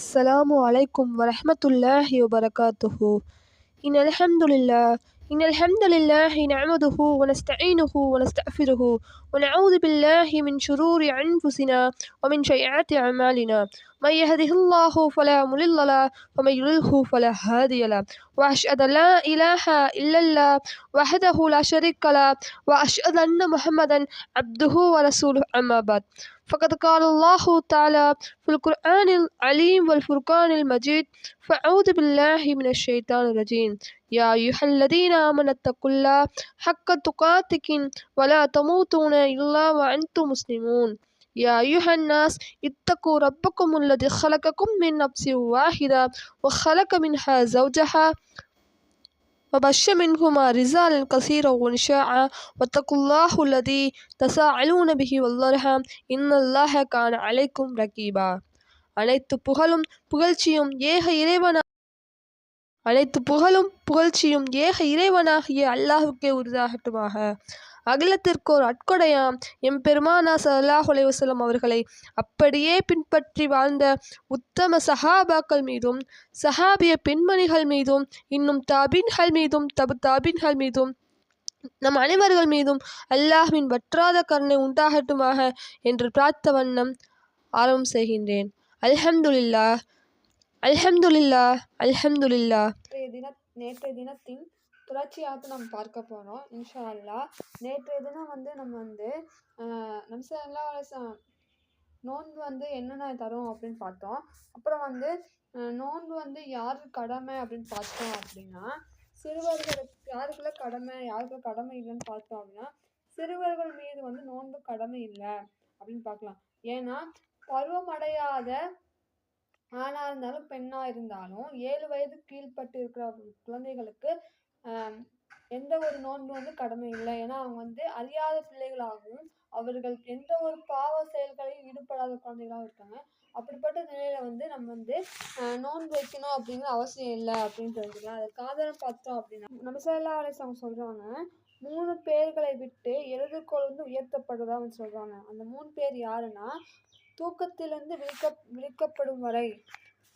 السلام عليكم ورحمة الله وبركاته. إن الحمد لله نعمده ونستعينه ونستغفره ونعوذ بالله من شرور أنفسنا ومن سيئات أعمالنا. من يهده الله فلا مضل له ومن يضلله فلا هادي له. وأشهد أن لا إله إلا الله وحده لا شريك له وأشهد أن محمدا عبده ورسوله. أما بعد، فقد قال الله تعالى في القرآن العليم والفرقان المجيد: فأعوذ بالله من الشيطان الرجيم. يا أيها الذين آمنوا اتقوا الله حق تقاته ولا تموتون إلا وأنتم مسلمون. يا أيها الناس اتقوا ربكم الذي خلقكم من نفس واحدة وخلق منها زوجها وبث منهما رجالا كثيرا ونساء واتقوا الله الذي تساءلون به والأرحام إن الله كان عليكم رقيبا. அனைத்து புகழ்ச்சியும் ஏக இறைவனாகிய அல்லாஹுக்கே உரித்தாகட்டுமாக. அகிலத்திற்கோர் அட்கொடையாம் எம்பெருமானா ஸல்லல்லாஹு அலைஹி வஸல்லம் அவர்களை அப்படியே பின்பற்றி வாழ்ந்த உத்தம சஹாபாக்கள் மீதும் சஹாபிய பெண்மணிகள் மீதும் இன்னும் தாபீன்கள் மீதும் தாபீன்கள் மீதும் நம் அனைவர்கள் மீதும் அல்லாஹ்வின் வற்றாத கருணை உண்டாகட்டுமாக என்று பிரார்த்த வண்ணம் ஆரம்பம் செய்கின்றேன். அல்ஹம்துலில்லாஹ் அல்ஹம்துலில்லாஹ் அல்ஹம்துலில்லாஹ். நேற்றைய தினத்தின் தொடர்ச்சியாக நம்ம பார்க்க போகிறோம் இன்ஷா அல்லாஹ். நேற்றைய தினம் நம்ம நம்சல்லா நோன்பு என்னென்ன தரும் அப்படின்னு பார்த்தோம். அப்புறம் நோன்பு யாருக்கு கடமை அப்படின்னு பார்த்தோம் அப்படின்னா, சிறுவர்களுக்கு யாருக்குள்ள கடமை இல்லைன்னு பார்த்தோம் அப்படின்னா, சிறுவர்கள் மீது நோன்பு கடமை இல்லை அப்படின்னு பார்க்கலாம். ஏன்னா பருவமடையாத ஆணா இருந்தாலும் பெண்ணா இருந்தாலும் 7 வயது கீழ்பட்டு இருக்கிற குழந்தைகளுக்கு எந்த ஒரு நோன்பு கடமை இல்லை. ஏன்னா அவங்க அறியாத பிள்ளைகளாகவும் அவர்கள் எந்த ஒரு பாவ செயல்களையும் ஈடுபடாத குழந்தைகளாகவும் இருக்காங்க. அப்படிப்பட்ட நிலையில நம்ம நோன்பு வைக்கணும் அப்படிங்கிற அவசியம் இல்லை அப்படின்னு தெரிஞ்சுக்கலாம். அதுக்கு ஆதாரம் பார்த்தோம் அப்படின்னா, நம்ம ஸல்லல்லாஹு அலைஹி வஸல்லம் சொல்றாங்க, 3 பேர்களை விட்டு எழுதுகோள் உயர்த்தப்படுறதா சொல்றாங்க. அந்த 3 பேர் யாருன்னா, தூக்கத்திலிருந்து விழிக்கப்படும் வரை,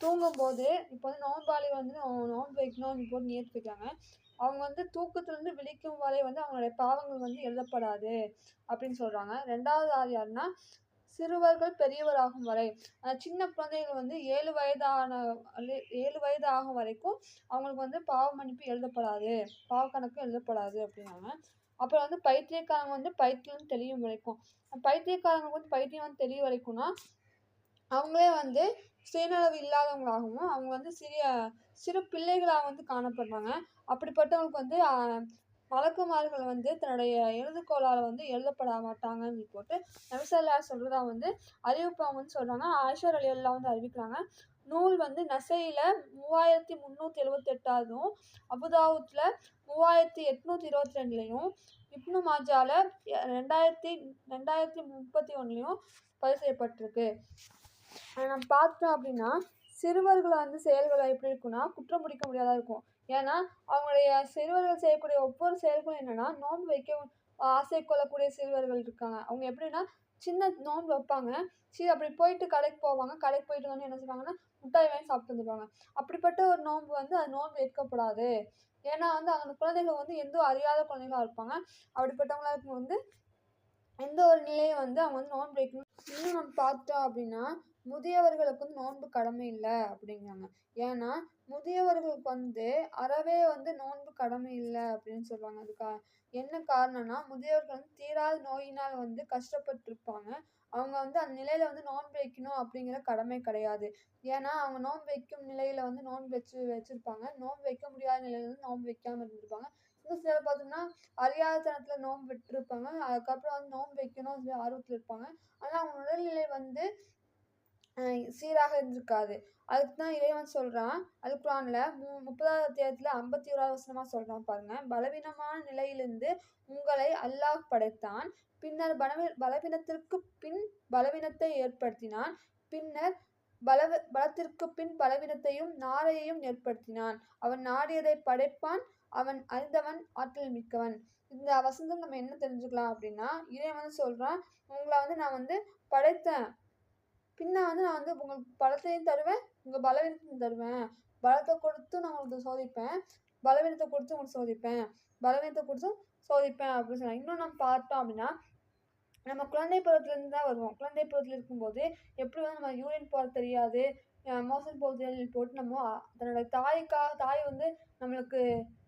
தூங்கும்போது இப்போ நோன்பாளி நோன்பு வைக்கணும் இப்போ நியத்து வைக்கிறாங்க. அவங்க தூக்கத்திலிருந்து விழிக்கும் வரை அவங்களுடைய பாவங்கள் எழுதப்படாது அப்படின்னு சொல்றாங்க. 2வது ஆள் யாருன்னா, சிறுவர்கள் பெரியவராகும் வரை, சின்ன குழந்தைகள் 7 வயது ஆகும் வரைக்கும் அவங்களுக்கு பாவ மன்னிப்பு எழுதப்படாது, பாவ கணக்கு எழுதப்படாது அப்படின்னாங்க. அப்புறம் பைத்தியக்காரங்க பைத்தியம் தெளியும் வரைக்கும், பைத்தியக்காரங்களுக்கு பைத்தியம் தெளிய வரைக்கும்னா அவங்களே சுயநலவு இல்லாதவங்களாகவும் அவங்க சிறு பிள்ளைகளாக காணப்படுறாங்க. அப்படிப்பட்டவங்களுக்கு மலக்குமார்கள் தன்னுடைய எழுதுகோளால் எழுதப்பட மாட்டாங்கன்னு போட்டு நபி ஸல்லல்லாஹு சொல்றதா அறிவிப்பாங்க சொல்றாங்க. ஆயிஷா ரலியல்லாஹு அறிவிக்கிறாங்க. நூல் நசையில 3378ஆவதும், அபுதாவுத்ல 3822லையும், இப்னு மாஜால 2031லையும் பதிவு செய்யப்பட்டிருக்கு. நம்ம பார்த்தோம் அப்படின்னா, சிறுவர்கள் செயல்களை எப்படி இருக்குன்னா குற்றம் பிடிக்க முடியாதா இருக்கும். ஏன்னா அவங்களுடைய சிறுவர்கள் செய்யக்கூடிய ஒவ்வொரு செயல்களும் என்னன்னா, நோன்பு வைக்க ஆசை கொள்ளக்கூடிய சிறுவர்கள் இருக்காங்க. அவங்க எப்படின்னா, சின்ன நோன்பு வைப்பாங்க, சரி அப்படி போயிட்டு கடைக்கு போவாங்க, கடைக்கு போயிட்டு என்ன செய்வாங்கன்னா முட்டாய் வாங்கி சாப்பிட்டு வந்துடுவாங்க. அப்படிப்பட்ட ஒரு நோன்பு அது நோன்பு வைக்கப்படாது. ஏன்னா அந்த குழந்தைகள் எந்த அறியாத குழந்தைகளா இருப்பாங்க. அப்படிப்பட்டவங்களுக்கு எந்த ஒரு நிலையும் அவங்க நோன்பு வைக்கணும். இன்னும் நம்ம பார்த்தோம் அப்படின்னா, முதியவர்களுக்கு நோன்பு கடமை இல்லை அப்படிங்கிறாங்க. ஏன்னா முதியவர்களுக்கு அறவே நோன்பு கடமை இல்லை அப்படின்னு சொல்லுவாங்க. அதுக்கு என்ன காரணம்னா, முதியவர்கள் தீராத நோயினால் கஷ்டப்பட்டு இருப்பாங்க. அவங்க அந்த நிலையில நோன்பு வைக்கணும் அப்படிங்கிற கடமை கிடையாது. ஏன்னா அவங்க நோன்பு வைக்கும் நிலையில நோன்பு வச்சிருப்பாங்க. நோன்பு வைக்க முடியாத நிலையில நோன்பு வைக்காம இருந்திருப்பாங்க. இன்னும் சிலர் பார்த்தோம்னா அறியாதத்தனத்துல நோன்பு விட்டுருப்பாங்க. அதுக்கப்புறம் நோன்பு வைக்கணும் ஆர்வத்தில் இருப்பாங்க. ஆனா அவங்க உடல்நிலை சீராக இருந்திருக்காது. அதுக்கு தான் இறைவன் சொல்றான் அல் குர்ஆன்ல 30வது அத்தியாயத்துல 51வது வசனமா சொல்றான் பாருங்க. பலவீனமான நிலையிலிருந்து உங்களை அல்லாஹ் படைத்தான், பின்னர் பலவீனத்திற்கு பின் பலவீனத்தை ஏற்படுத்தினான், பின்னர் பலத்திற்கு பின் பலவீனத்தையும் நாரையையும் ஏற்படுத்தினான். அவன் நாடியதை படைப்பான், அவன் அறிந்தவன், ஆற்றல் மிக்கவன். இந்த வசனம் நம்ம என்ன தெரிஞ்சுக்கலாம் அப்படின்னா, இறைவன் சொல்றான், உங்களை நான் படைத்தேன், பின்ன நான் உங்களுக்கு பலத்தையும் தருவேன், உங்கள் பலவீனத்தை தருவேன், பலத்தை கொடுத்து நான் உங்களுக்கு சோதிப்பேன், பலவீனத்தை கொடுத்து உங்களுக்கு சோதிப்பேன், பலவீனத்தை கொடுத்தும் சோதிப்பேன் அப்படின்னு சொன்னாங்க. இன்னும் நம்ம பார்த்தோம் அப்படின்னா நம்ம குழந்தை பருவத்துலேருந்து தான் வருவோம். குழந்தை பருவத்தில் இருக்கும்போது எப்படி வந்து நம்ம யூரின் போக தெரியாது, மோஷன் போக தெரியாது போட்டு நம்ம தன்னோட தாய் வந்து நம்மளுக்கு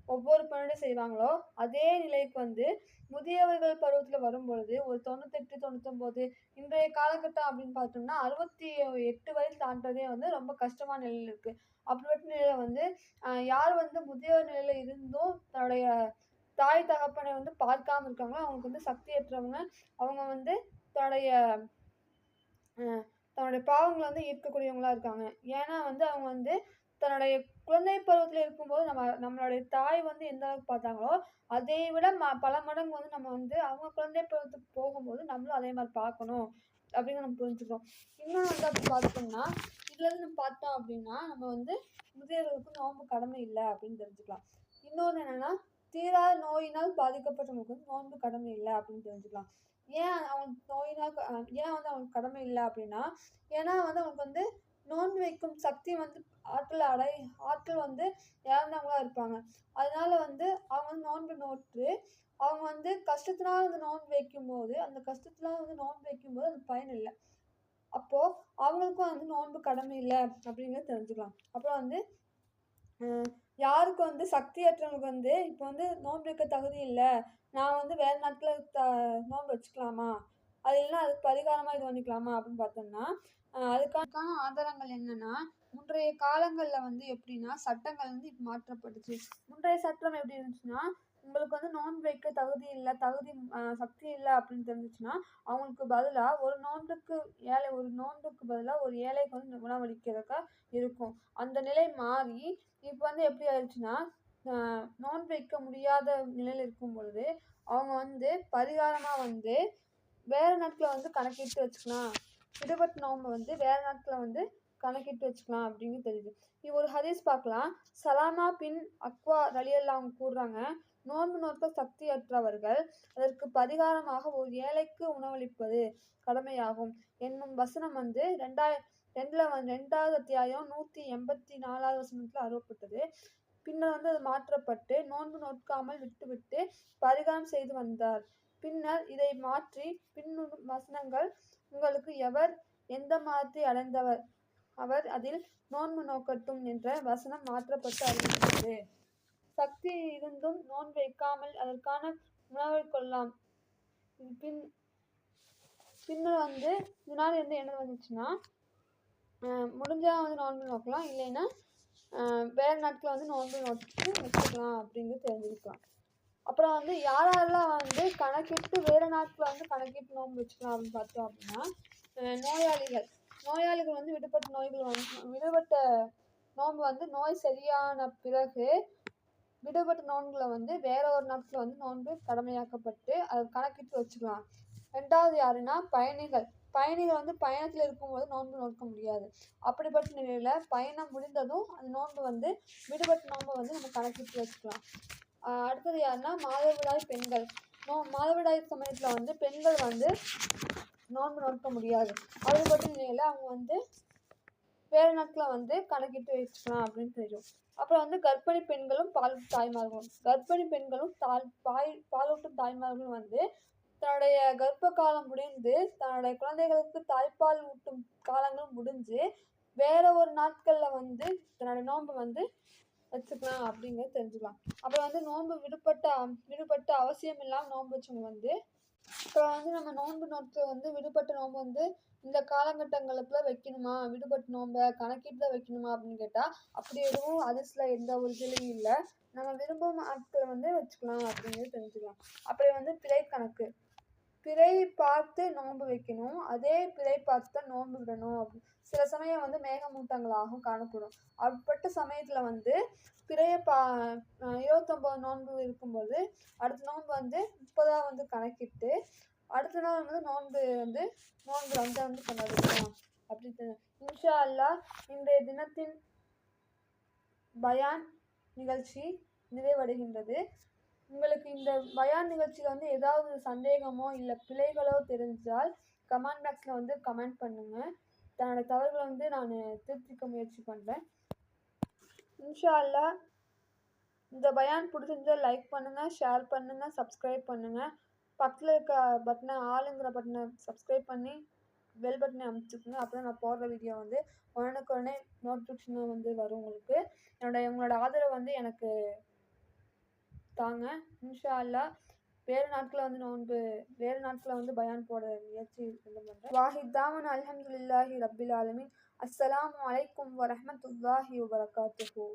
ஒவ்வொரு பணியும் செய்வாங்களோ, அதே நிலைக்கு வந்து முதியவர்கள் பருவத்தில் வரும்பொழுது ஒரு 98, 99 இன்றைய காலகட்டம் அப்படின்னு பார்த்தோம்னா 68 வயசு தாண்டுறதே வந்து ரொம்ப கஷ்டமான நிலையில இருக்கு. அப்படிப்பட்ட நிலையில வந்து யார் வந்து முதியோர் நிலையில இருந்தும் தன்னுடைய தாய் தகப்பனை வந்து பார்க்காம இருக்காங்களோ, அவங்களுக்கு வந்து சக்தியற்றவங்க. அவங்க வந்து தன்னுடைய அ தன்னுடைய பாவங்கள வந்து ஈர்க்கக்கூடியவங்களா இருக்காங்க. ஏன்னா வந்து அவங்க வந்து தன்னுடைய குழந்தை பருவத்தில இருக்கும்போது நம்மளுடைய தாய் வந்து எந்த அளவுக்கு பார்த்தாங்களோ, அதை விட பல மடங்கு வந்து நம்ம வந்து அவங்க குழந்தை பருவத்துக்கு போகும்போது நம்மளும் அதே மாரி பார்க்கணும், அப்படின்னு நம்ம புரிஞ்சுக்கிறோம். இன்னும் வந்து அப்படி பார்த்தோம்னா, இதுலருந்து நம்ம பார்த்தோம் அப்படின்னா, நம்ம வந்து முதியோர்களுக்கு நோன்பு கடமை இல்ல அப்படின்னு தெரிஞ்சுக்கலாம். இன்னொன்னு என்னன்னா, தீராத நோயினால் பாதிக்கப்பட்டவங்களுக்கு வந்து நோன்பு கடமை இல்ல அப்படின்னு தெரிஞ்சுக்கலாம். ஏன் அவங்களுக்கு நோயினால் ஏன் வந்து அவங்களுக்கு கடமை இல்ல அப்படின்னா, ஏன்னா வந்து அவங்களுக்கு வந்து நோன்பு வைக்கும் சக்தி வந்து ஆற்றல் வந்து இழந்தவங்களா இருப்பாங்க. அதனால வந்து அவங்க வந்து நோன்பு நோற்று, அவங்க வந்து கஷ்டத்தினால வந்து நோன்பு வைக்கும்போது, அந்த கஷ்டத்தினால வந்து நோன்பு வைக்கும்போது அது பயன் இல்ல. அப்போ அவங்களுக்கும் வந்து நோன்பு கடமை இல்ல அப்படிங்கிறத தெரிஞ்சுக்கலாம். அப்புறம் வந்து அ யாருக்கு வந்து சக்தியற்றவங்களுக்கு வந்து இப்போ வந்து நோன்பு வைக்க தகுதி இல்ல, நான் வந்து வேற நாட்கள்ல நோன்பு வச்சுக்கலாமா? அது இல்லன்னா அதுக்கு பரிகாரமா இது பண்ணிக்கலாமா? அப்படின்னு பார்த்தோம்னா, அதுக்கான ஆதாரங்கள் என்னன்னா, முன்றைய காலங்கள்ல வந்து எப்படின்னா, சட்டங்கள் வந்து இப்ப மாற்றப்பட்டுச்சு. முன்றைய சட்டம் எப்படி இருந்துச்சுன்னா, உங்களுக்கு வந்து நோன்பு வைக்க தகுதி இல்ல, சக்தி இல்ல அப்படின்னு தெரிஞ்சுச்சுன்னா, அவங்களுக்கு பதிலா ஒரு நோன்புக்கு பதிலா ஒரு ஏழைக்கு வந்து உணவளிக்கிறதுக்கா இருக்கும். அந்த நிலை மாறி, இப்ப வந்து எப்படி ஆயிடுச்சுன்னா, அ நோன்பு வைக்க முடியாத நிலையில இருக்கும் பொழுது, அவங்க வந்து பரிகாரமா வந்து வேற நாட்கள வந்து கணக்கிட்டு வச்சுக்கலாம். விடுபட்ட நோன்ப வந்து வேற நாட்கள வந்து கணக்கிட்டு வச்சுக்கலாம் அப்படின்னு தெரியுது. ஒரு ஹதீஸ் பார்க்கலாம். சலாமா பின் அக்வா ரலியல்லாஹு அவங்க கூறுறாங்க, நோன்பு நோற்க சக்தியற்றவர்கள் அதற்கு பரிகாரமாக ஒரு ஏழைக்கு உணவளிப்பது கடமையாகும் என்னும் வசனம் வந்து 2வது அத்தியாயம் 184வது வசனத்துல அருளப்பட்டது. பின்னர் வந்து அது மாற்றப்பட்டு நோன்பு நோட்காமல் விட்டுவிட்டு பரிகாரம் செய்து வந்தார். பின்னர் இதை மாற்றி பின்வரும் வசனங்கள் உங்களுக்கு எவர் எந்த மதத்தை அடைந்தவர் அவர் அதில் நோன்பு நோக்கட்டும் என்ற வசனம் மாற்றப்பட்டு அறிவிக்கிறது. சக்தி இருந்தும் நோன்பு வைக்காமல் அதற்கான உணவை கொள்ளலாம். பின்னர் வந்து இதனால வந்து என்ன வந்துச்சுன்னா, முடிஞ்சா வந்து நோன்பு நோக்கலாம், இல்லைன்னா வேற நாட்கள வந்து நோன்பு நோட்டு வச்சுக்கலாம் அப்படிங்கிறது தெரிஞ்சுக்கலாம். அப்புறம் வந்து யாரெல்லாம் வந்து கணக்கிட்டு வேற நாட்கள வந்து கணக்கிட்டு நோன்பு வச்சுக்கலாம் அப்படின்னு பார்த்தோம் அப்படின்னா, நோயாளிகள் வந்து விடுபட்ட நோன்பு வந்து நோய் சரியான பிறகு விடுபட்ட நோன்புல வந்து வேற ஒரு நாட்கள வந்து நோன்பு கடமையாக்கப்பட்டு அதை கணக்கிட்டு வச்சுக்கலாம். 2வது யாருன்னா பயணிகள். பயணிகள் வந்து பயணத்தில் இருக்கும்போது நோன்பு நோக்க முடியாது. அப்படிப்பட்ட நிலையில பயணம் முடிந்ததும் அந்த நோன்பு வந்து விடுபட்ட நோன்பை வந்து நம்ம கணக்கிட்டு வச்சுக்கலாம். அடுத்தது யாருன்னா மாதவிடாய் பெண்கள். மாதவிடாய் சமயத்தில் வந்து பெண்கள் வந்து நோன்பு நோக்க முடியாது. அப்படிப்பட்ட நிலையில அவங்க வந்து வேற நாட்கள வந்து கணக்கிட்டு வச்சுக்கலாம் அப்படின்னு தெரியும். அப்புறம் வந்து கர்ப்பிணி பெண்களும் பாலூட்டும் தாய்மார்களும் வந்து தன்னுடைய கர்ப்ப காலம் முடிந்து தன்னுடைய குழந்தைகளுக்கு தாய்ப்பால் ஊட்டும் காலங்களும் முடிஞ்சு வேற ஒரு நாட்கள்ல வந்து தன்னுடைய நோன்பு வந்து வச்சுக்கலாம் அப்படிங்கிறது தெரிஞ்சுக்கலாம். அப்புறம் வந்து நோன்பு விடுபட்ட அவசியம் இல்லாமல் நோன்பு வச்சவங்க வந்து இப்போ வந்து நம்ம நோன்பு நோட்டு வந்து விடுபட்ட நோன்பு வந்து இந்த காலகட்டங்களுக்குள்ள வைக்கணுமா, விடுபட்ட நோன்பை கணக்கிட்டு தான் வைக்கணுமா அப்படின்னு கேட்டால் அப்படி எதுவும் அதில் எந்த ஒரு இதுலையும் இல்லை. நம்ம விரும்பும் நாட்களை வந்து வச்சுக்கலாம் அப்படிங்கிறது தெரிஞ்சுக்கலாம். அப்புறம் வந்து பிழை கணக்கு. பிறை பார்த்து நோன்பு வைக்கணும், அதே பிறை பார்த்து தான் நோன்பு விடணும். சில சமயம் வந்து மேகமூட்டங்களாகவும் காணப்படும். அப்படிப்பட்ட சமயத்தில் வந்து பிறையை 29 நோன்பு இருக்கும்போது அடுத்த நோன்பு வந்து 30 வந்து கணக்கிட்டு அடுத்த நாள் வந்து நோன்பு ரம்ஜான் வந்து கொண்டாடுவோம் அப்படின்னு. இன்ஷா அல்லாஹ் இன்றைய தினத்தின் பயான் நிகழ்ச்சி நிறைவடைகின்றது. உங்களுக்கு இந்த பயான் நிகழ்ச்சியில் வந்து ஏதாவது சந்தேகமோ இல்லை பிழைகளோ தெரிஞ்சால் கமெண்ட் பாக்ஸில் வந்து கமெண்ட் பண்ணுங்கள். தன்னோட தவறுகளை வந்து நான் திருத்திக்க முயற்சி பண்ணுறேன். இன்ஷா அல்லாஹ் இந்த பயான் பிடிச்சிருந்தா லைக் பண்ணுங்கள், ஷேர் பண்ணுங்கள், சப்ஸ்கிரைப் பண்ணுங்கள். பக்கத்தில் இருக்க பட்டனை ஆளுங்கிற பட்டனை சப்ஸ்கிரைப் பண்ணி பெல் பட்டனை அமைச்சுக்கோங்க. அப்புறம் நான் போடுற வீடியோ வந்து உடனுக்குடனே நோட்டிஃபிகேஷனாக வந்து வரும் உங்களுக்கு. உங்களோட ஆதரவை வந்து எனக்கு தாங்க. இன்ஷா அல்லாஹ் வேறு நாட்களில் வந்து பயான் போட முயற்சி பண்ணுறேன். வாஹித் தாவன் அல்ஹம்துலில்லாஹி ரப்பில் ஆலமீன். அஸ்ஸலாமு அலைக்கும் வரஹ்மத்துல்லாஹி வபரகாத்துஹு.